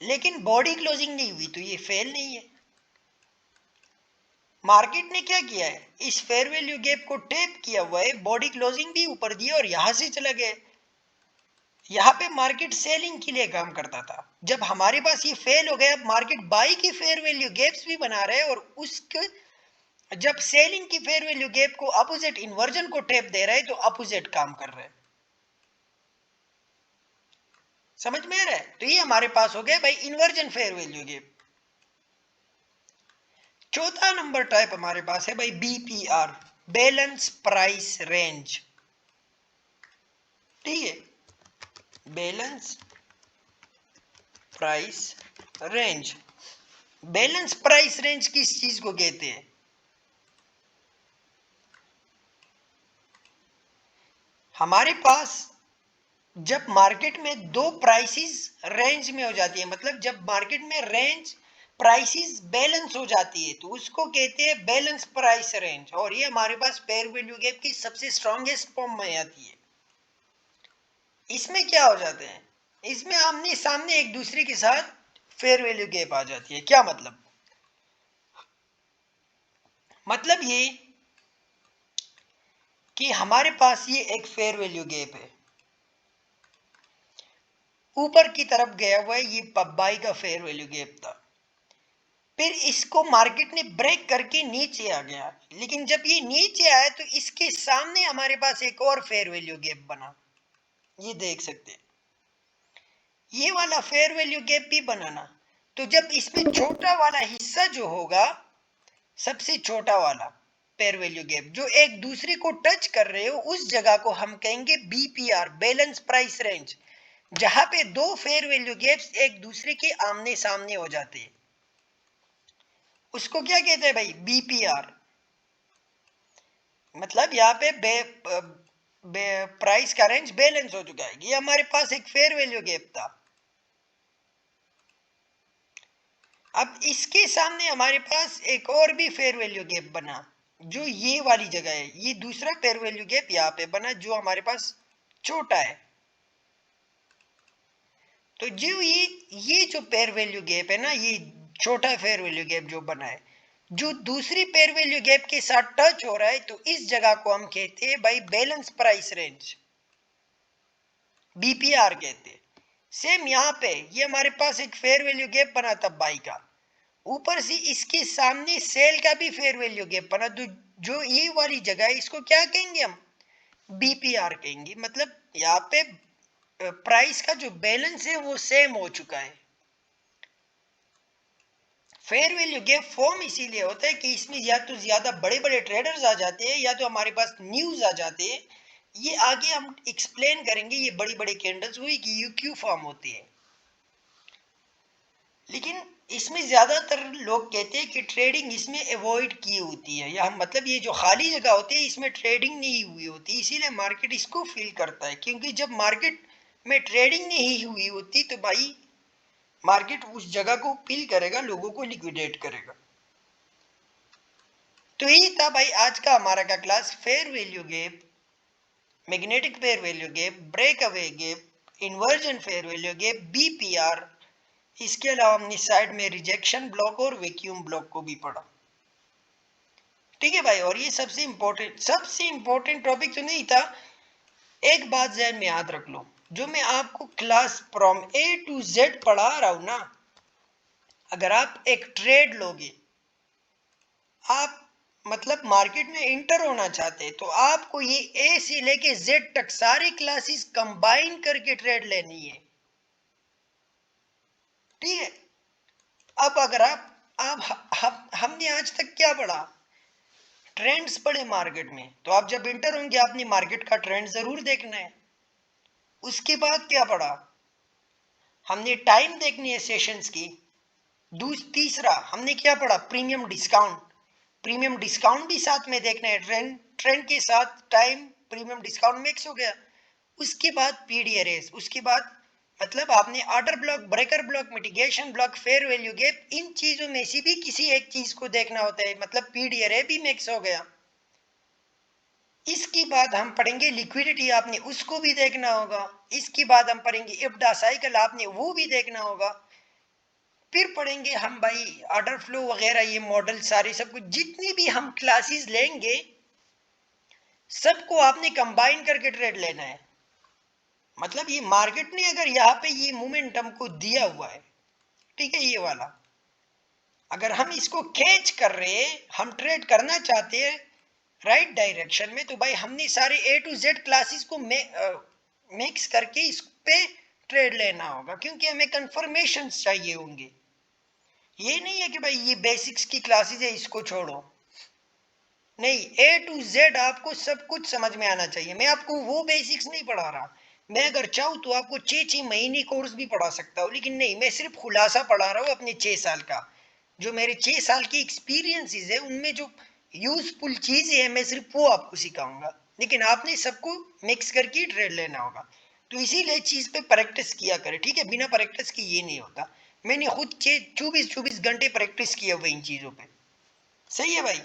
Speaker 1: लेकिन बॉडी क्लोजिंग नहीं हुई, तो ये फेल नहीं है। मार्केट ने क्या किया है, इस फेयर वैल्यू गैप को टैप किया हुआ है, बॉडी क्लोजिंग भी ऊपर दी और यहां से चला गया। यहाँ पे मार्केट सेलिंग के लिए काम करता था, जब हमारे पास ये फेल हो गया, मार्केट बाई की फेयर वैल्यू गैप्स भी बना रहे हैं, और उसके जब सेलिंग की फेयर वैल्यू गैप को अपोजिट इन्वर्जन को टैप दे रहा है, तो अपोजिट काम कर रहे हैं। समझ में आ रहा है। तो ये हमारे पास हो गया भाई इन्वर्जन फेयर वैल्यू गैप। चौथा नंबर टाइप हमारे पास है भाई बीपीआर, बैलेंस प्राइस रेंज। ठीक है, balance price range. Balance price range किस चीज को कहते हैं, हमारे पास जब मार्केट में दो प्राइसेस रेंज में हो जाती है, मतलब जब मार्केट में रेंज प्राइसेस बैलेंस हो जाती है, तो उसको कहते हैं बैलेंस प्राइस रेंज। और ये हमारे पास पेयर वैल्यू गैप की सबसे स्ट्रॉन्गेस्ट फॉर्म में आती है। इसमें क्या हो जाते हैं, इसमें आमने सामने एक दूसरे के साथ फेयर वैल्यू गैप आ जाती है। क्या मतलब, मतलब ये कि हमारे पास ये एक फेयर वैल्यू गैप है, ऊपर की तरफ गया हुआ है, ये बाई का फेयर वैल्यू गैप था, फिर इसको मार्केट ने ब्रेक करके नीचे आ गया। लेकिन जब ये नीचे आया, तो इसके सामने हमारे पास एक और फेयर वैल्यू गैप बना, ये देख सकते हैं, ये वाला फेयर वैल्यू गैप भी बनाना। तो जब इसमें छोटा वाला हिस्सा जो होगा, सबसे छोटा वाला पेयर वैल्यू गैप जो एक दूसरे को टच कर रहे हो, उस जगह को हम कहेंगे बीपीआर, बैलेंस प्राइस रेंज। जहां पे दो फेयर वैल्यू गैप्स एक दूसरे के आमने सामने हो जाते हैं, उसको क्या कहते हैं भाई, बीपीआर। मतलब यहाँ पे प्राइस का रेंज बैलेंस हो चुका है। ये हमारे पास एक फेयर वैल्यू गैप था। अब इसके सामने हमारे पास एक और भी फेयर वैल्यू गैप बना, जो ये वाली जगह है। ये दूसरा फेयर वैल्यू गैप यहाँ पे बना, जो हमारे पास छोटा है। तो जो ये जो पेयर वैल्यू गैप है ना, ये छोटा फेयर वैल्यू गैप जो बना है, जो दूसरी पेयर वैल्यू गैप के साथ टच हो रहा है, तो इस जगह को हम कहते हैं भाई बैलेंस प्राइस रेंज, बीपीआर कहते हैं। सेम यहाँ पे ये हमारे पास एक फेयर वैल्यू गैप बना था बाई का, ऊपर से इसके सामने सेल का भी फेयर वैल्यू गैप बना, तो जो ये वाली जगह है, इसको क्या कहेंगे हम, बीपीआर कहेंगे। मतलब यहाँ पे प्राइस का जो बैलेंस है वो सेम हो चुका है। फेयर वैल्यू गैप फॉर्म इसीलिए होता है कि इसमें या तो ज्यादा बड़े बड़े ट्रेडर्स आ जाते हैं या तो हमारे पास न्यूज आ जाते हैं। ये आगे हम एक्सप्लेन करेंगे ये बड़ी बड़ी कैंडल्स हुई कि ये क्यों फॉर्म होती है। लेकिन इसमें ज्यादातर लोग कहते हैं कि ट्रेडिंग इसमें अवॉइड की होती है, या मतलब ये जो खाली जगह होती है इसमें ट्रेडिंग नहीं हुई होती, इसीलिए मार्केट इसको फील करता है। क्योंकि जब मार्केट में ट्रेडिंग नहीं हुई होती तो भाई मार्केट उस जगह को फील करेगा, लोगों को लिक्विडेट करेगा। तो यही था भाई आज का हमारा का class, fair value gap, magnetic fair value gap, break away gap, inversion fair value gap, BPR. इसके अलावा हमने साइड में रिजेक्शन ब्लॉक और वैक्यूम ब्लॉक को भी पढ़ा। ठीक है भाई, और ये सबसे इंपॉर्टेंट टॉपिक तो नहीं था। एक बात ज़हन में याद रख लो, जो मैं आपको class from A to Z पढ़ा रहा हूं ना, अगर आप एक ट्रेड लोगे, आप मतलब मार्केट में इंटर होना चाहते हैं, तो आपको ये ए से लेके जेड तक सारी क्लासेस कंबाइन करके ट्रेड लेनी है। ठीक है। अब अगर हमने आज तक क्या पढ़ा, ट्रेंड्स पढ़े मार्केट में, तो आप जब इंटर होंगे आपने मार्केट का ट्रेंड जरूर देखना है। उसके बाद क्या पढ़ा, हमने टाइम देखनी है सेशंस की। तीसरा हमने क्या पढ़ा, प्रीमियम डिस्काउंट। प्रीमियम डिस्काउंट भी साथ में देखना है, ट्रेंड ट्रेंड के साथ टाइम प्रीमियम डिस्काउंट मिक्स हो गया। उसके बाद पीडीआरएस, उसके बाद मतलब आपने order block, breaker block, mitigation block, fair value gap, इन चीजों में से भी किसी एक चीज को देखना होता है, मतलब पीडीआरए भी मिक्स हो गया। इसके बाद हम पढ़ेंगे लिक्विडिटी, आपने उसको भी देखना होगा। इसके बाद हम पढ़ेंगे इब्डा साइकिल, आपने वो भी देखना होगा। फिर पढ़ेंगे हम भाई ऑर्डर फ्लो वगैरह, ये मॉडल सारे सब कुछ, जितनी भी हम क्लासेस लेंगे सबको आपने कंबाइन करके ट्रेड लेना है। मतलब ये मार्केट ने अगर यहाँ पे ये मोमेंटम को दिया हुआ है, ठीक है, ये वाला अगर हम इसको कैच कर रहे हैं, हम ट्रेड करना चाहते हैं राइट डायरेक्शन में, तो भाई हमने सारे ए टू जेड क्लासेस को मिक्स करके इस पे ट्रेड लेना होगा, क्योंकि हमें कंफर्मेशन चाहिए होंगे। ये नहीं है कि भाई ये बेसिक्स की क्लासेस है इसको छोड़ो, नहीं, ए टू जेड आपको सब कुछ समझ में आना चाहिए। मैं आपको वो बेसिक्स नहीं पढ़ा रहा, मैं अगर चाहूँ तो आपको 6 महीने कोर्स भी पढ़ा सकता हूँ, लेकिन नहीं, मैं सिर्फ खुलासा पढ़ा रहा हूँ अपने 6 साल का। जो मेरे 6 साल की एक्सपीरियंसेस है उनमें जो यूजफुल चीजें हैं मैं सिर्फ वो आपको सिखाऊंगा, लेकिन आपने सबको मिक्स करके ट्रेड लेना होगा। तो इसीलिए चीज पे प्रैक्टिस किया करे, ठीक है, बिना प्रैक्टिस की ये नहीं होता। मैंने खुद 24-24 घंटे प्रैक्टिस किया हुआ इन चीजों पे। सही है भाई।